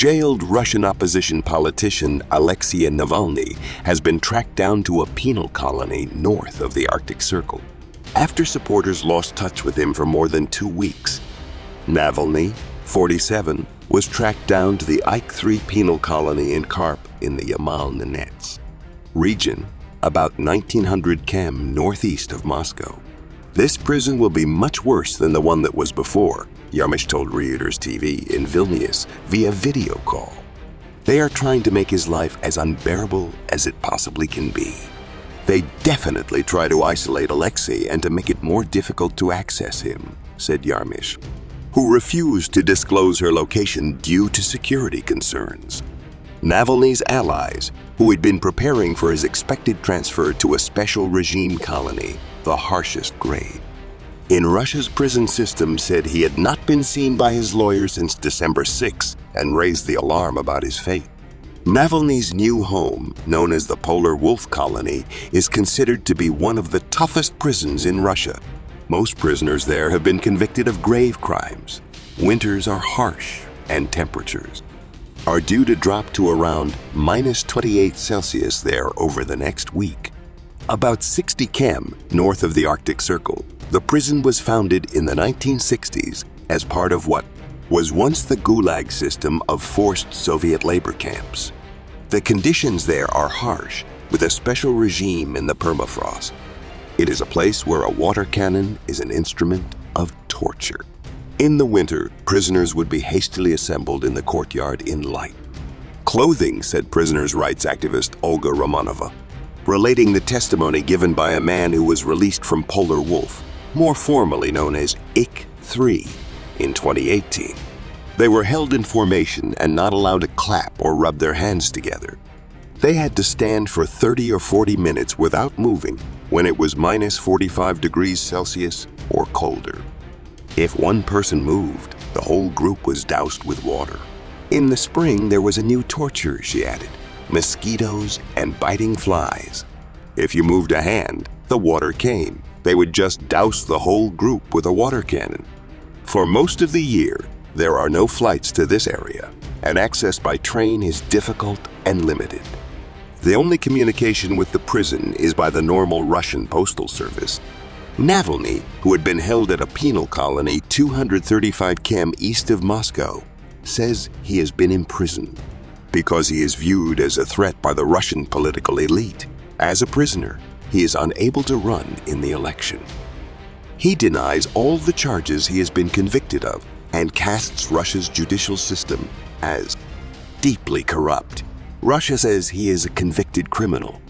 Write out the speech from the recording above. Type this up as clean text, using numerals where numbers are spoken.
Jailed Russian opposition politician Alexei Navalny has been tracked down to a penal colony north of the Arctic Circle, after supporters lost touch with him for more than 2 weeks. Navalny, 47, was tracked down to the Eik-3 penal colony in Kharp in the Yamalo-Nenets region, about 1900 km northeast of Moscow. This prison will be much worse than the one that was before, Yarmish told Reuters TV in Vilnius via video call. They are trying to make his life as unbearable as it possibly can be. They definitely try to isolate Alexei and to make it more difficult to access him, said Yarmish, who refused to disclose her location due to security concerns. Navalny's allies, who had been preparing for his expected transfer to a special regime colony, the harshest grade, in Russia's prison system, said he had not been seen by his lawyer since December 6 and raised the alarm about his fate. Navalny's new home, known as the Polar Wolf Colony, is considered to be one of the toughest prisons in Russia. Most prisoners there have been convicted of grave crimes. Winters are harsh and temperatures are due to drop to around -28°C there over the next week. About 60 km north of the Arctic Circle, the prison was founded in the 1960s as part of what was once the Gulag system of forced Soviet labor camps. The conditions there are harsh, with a special regime in the permafrost. It is a place where a water cannon is an instrument of torture. In the winter, prisoners would be hastily assembled in the courtyard in light clothing, said prisoners' rights activist Olga Romanova, relating the testimony given by a man who was released from Polar Wolf, more formally known as Eik-3, in 2018. They were held in formation and not allowed to clap or rub their hands together. They had to stand for 30 or 40 minutes without moving when it was -45°C or colder. If one person moved, the whole group was doused with water. In the spring, there was a new torture, she added, mosquitoes and biting flies. If you moved a hand, the water came. They would just douse the whole group with a water cannon. For most of the year, there are no flights to this area, and access by train is difficult and limited. The only communication with the prison is by the normal Russian postal service. Navalny, who had been held at a penal colony 235 km east of Moscow, says he has been imprisoned because he is viewed as a threat by the Russian political elite. As a prisoner, he is unable to run in the election. He denies all the charges he has been convicted of and casts Russia's judicial system as deeply corrupt. Russia says he is a convicted criminal